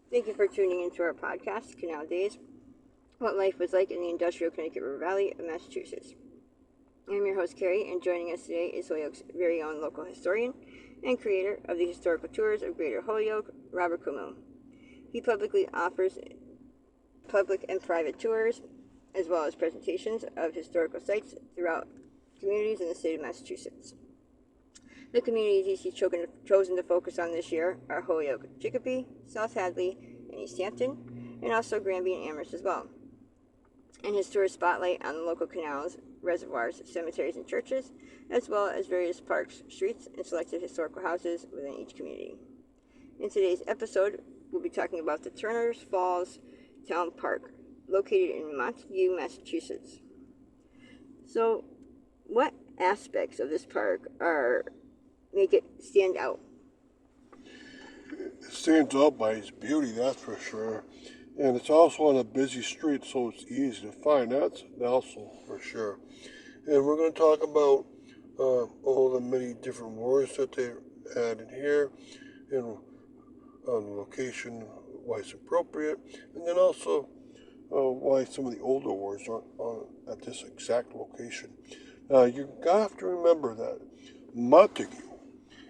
Thank you for tuning into our podcast, Canal Days, What Life Was Like in the Industrial Connecticut River Valley of Massachusetts. I'm your host, Carrie, and joining us today is Holyoke's very own local historian and creator of the historical tours of Greater Holyoke, Robert Kumo. He publicly offers public and private tours, as well as presentations of historical sites throughout communities in the state of Massachusetts. The communities he's chosen to focus on this year are Holyoke, Chicopee, South Hadley, and East Hampton, and also Granby and Amherst as well. And his tours spotlight on the local canals, reservoirs, cemeteries, and churches, as well as various parks, streets, and selected historical houses within each community. In today's episode, we'll be talking about the Turner's Falls Town Park, located in Montague, Massachusetts. So, what aspects of this park make it stand out? It stands out by its beauty, that's for sure. And it's also on a busy street, so it's easy to find. That's also for sure. And we're going to talk about all the many different wars that they had in here, and on the location, why it's appropriate, and then also why some of the older wars aren't at this exact location. Now, you have to remember that Montague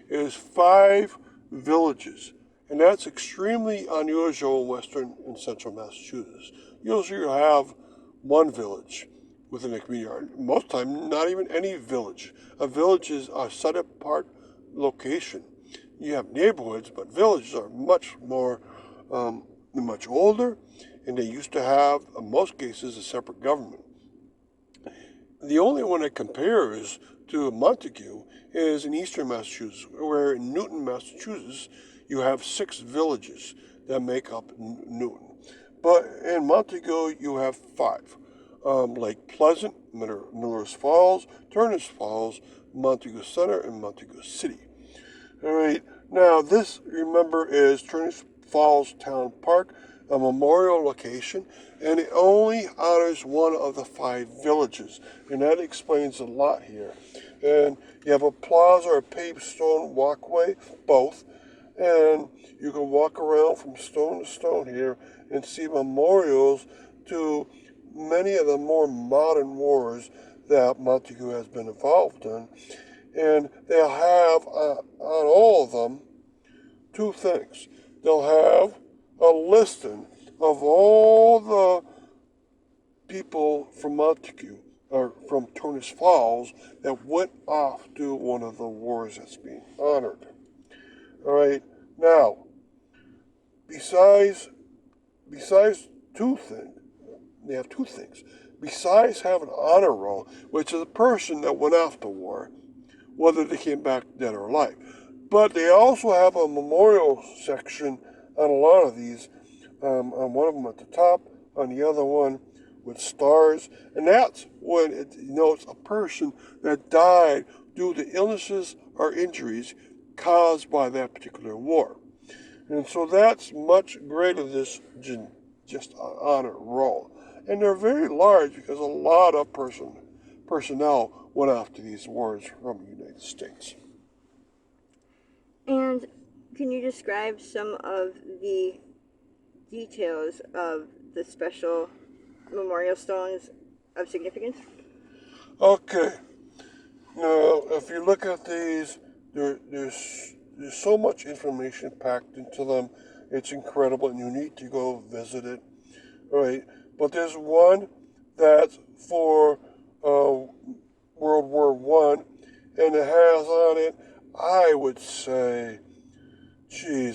is 5 villages, and that's extremely unusual in western and central Massachusetts. Usually you have one village within a community, or most time not even any village. A village is a set apart location. You have neighborhoods, but villages are much more, much older, and they used to have, in most cases, a separate government. The only one that compares to Montague is in eastern Massachusetts, where in Newton, Massachusetts, you have 6 villages that make up Newton. But in Montague, you have 5. Lake Pleasant, Miller's Falls, Turner's Falls, Montague Center, and Montague City. All right, now this, remember, is Turner's Falls Town Park, a memorial location, and it only honors one of the 5 villages, and that explains a lot here. And you have a plaza or a paved stone walkway, both, and you can walk around from stone to stone here and see memorials to many of the more modern wars that Montague has been involved in. And they'll have on all of them 2 things. They'll have a listing of all the people from Montague, or from Turner's Falls, that went off to one of the wars that's being honored. All right, now, besides 2 things, they have 2 things. Besides having an honor roll, which is a person that went off to war, whether they came back dead or alive. But they also have a memorial section on a lot of these, on one of them at the top, on the other one with stars, and that's when it notes a person that died due to illnesses or injuries caused by that particular war. And so that's much greater than just honor roll. And they're very large because a lot of personnel went off to these wars from the United States. And can you describe some of the details of the special memorial stones of significance? Okay. Now, if you look at these, there's so much information packed into them. It's incredible, and you need to go visit it. All right. But there's one that's for World War One, and it has on it, I would say,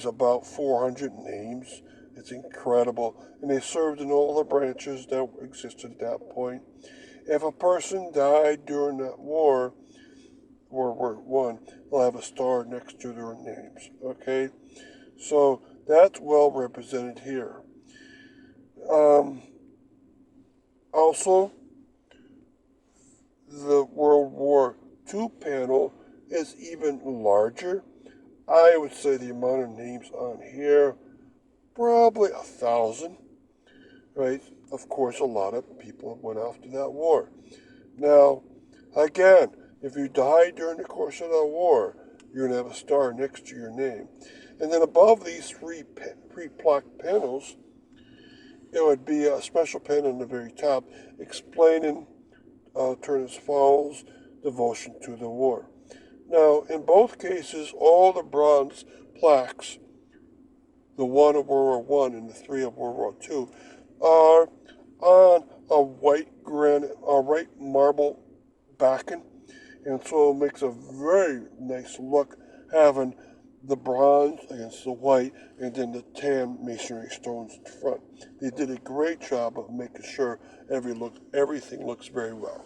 about 400 names. It's incredible, and they served in all the branches that existed at that point. If a person died during that war, World War One, they'll have a star next to their names. Okay, so that's well represented here. Also, the World War II panel is even larger. I would say the amount of names on here, probably 1,000, right? Of course, a lot of people went off to that war. Now, again, if you died during the course of that war, you're going to have a star next to your name. And then above these three plaque panels, it would be a special panel on the very top explaining Turnus Falls' devotion to the war. Now, in both cases, all the bronze plaques, the one of World War I and the three of World War II, are on a white granite, a white marble backing, and so it makes a very nice look having the bronze against the white and then the tan masonry stones in front. They did a great job of making sure everything looks very well.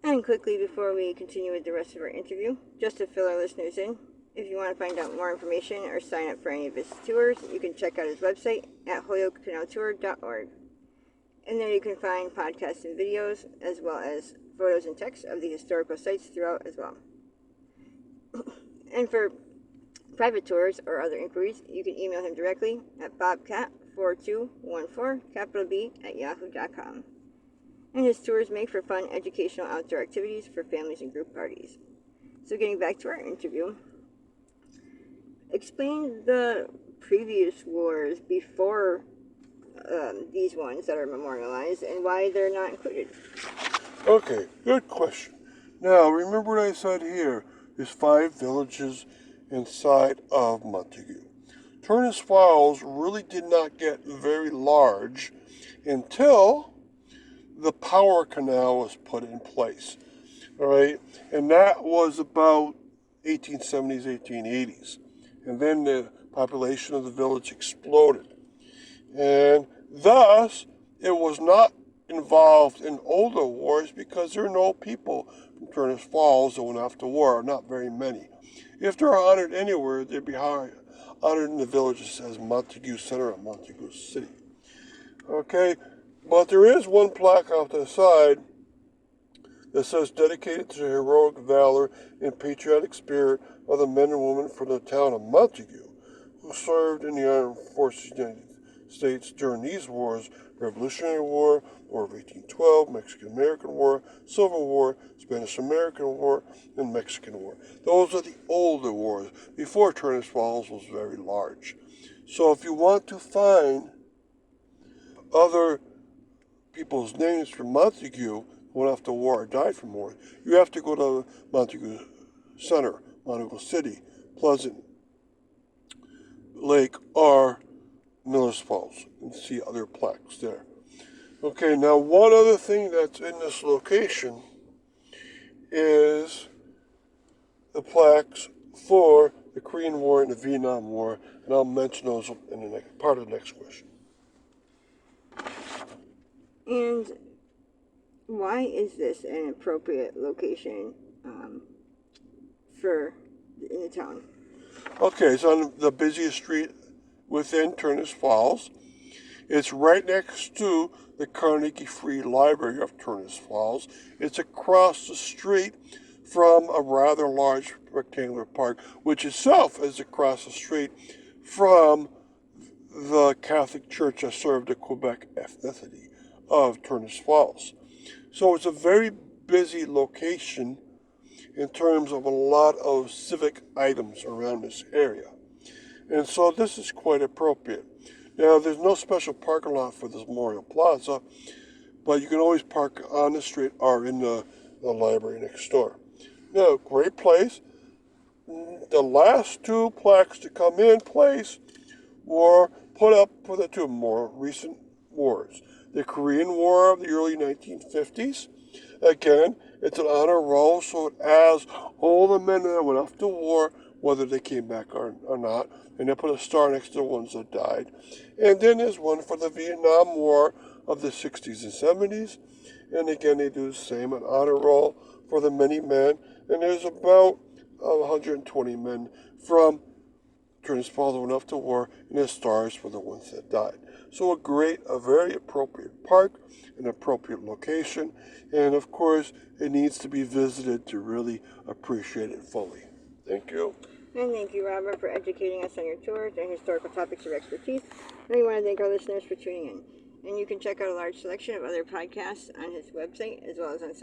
And quickly, before we continue with the rest of our interview, just to fill our listeners in, if you want to find out more information or sign up for any of his tours, you can check out his website at holyokecanaltour.org. And there you can find podcasts and videos, as well as photos and text of the historical sites throughout as well. And for private tours or other inquiries, you can email him directly at bobcat4214, capital B, at yahoo.com. And his tours make for fun, educational outdoor activities for families and group parties. So getting back to our interview, explain the previous wars before these ones that are memorialized and why they're not included. Okay, good question. Now, remember what I said here. There's 5 villages inside of Montague. Turnus Falls really did not get very large until the power canal was put in place. All right, and that was about 1870s, 1880s. And then the population of the village exploded. And thus, it was not involved in older wars because there are no people from Turnus Falls that went off to war, not very many. If they're honored anywhere, they'd be honored in the villages as Montague Center or Montague City. Okay, but there is one plaque off to the side that says dedicated to the heroic valor and patriotic spirit of the men and women from the town of Montague who served in the armed forces of the United States during these wars: Revolutionary War, War of 1812, Mexican-American War, Civil War, Spanish-American War, and Mexican War. Those are the older wars, before Turnus Falls was very large. So if you want to find other people's names from Montague who went off to war or died from war, you have to go to Montague Center, Montague City, Pleasant Lake, or Miller's Falls, and see other plaques there. Okay, now one other thing that's in this location is the plaques for the Korean War and the Vietnam War, and I'll mention those in the next part of the next question. And why is this an appropriate location for in the town? Okay, it's on the busiest street within Turnus Falls. It's right next to the Carnegie Free Library of Turnus Falls. It's across the street from a rather large rectangular park, which itself is across the street from the Catholic Church that served the Quebec ethnicity of Turnus Falls. So it's a very busy location in terms of a lot of civic items around this area. And so this is quite appropriate. Now, there's no special parking lot for this Memorial Plaza, but you can always park on the street or in the library next door. Now, great place. The last 2 plaques to come in place were put up for the 2 more recent wars. The Korean War of the early 1950s. Again, it's an honor roll, so it has all the men that went off to war, whether they came back or not, and they put a star next to the ones that died. And then there's one for the Vietnam War of the 60s and 70s, and again they do the same, an honor roll for the many men, and there's about 120 men from Turnus Falls that went off to war, and there's stars for the ones that died. So a very appropriate park, an appropriate location, and of course it needs to be visited to really appreciate it fully. Thank you. And thank you, Robert, for educating us on your tours and historical topics of expertise. And we want to thank our listeners for tuning in. And you can check out a large selection of other podcasts on his website, as well as on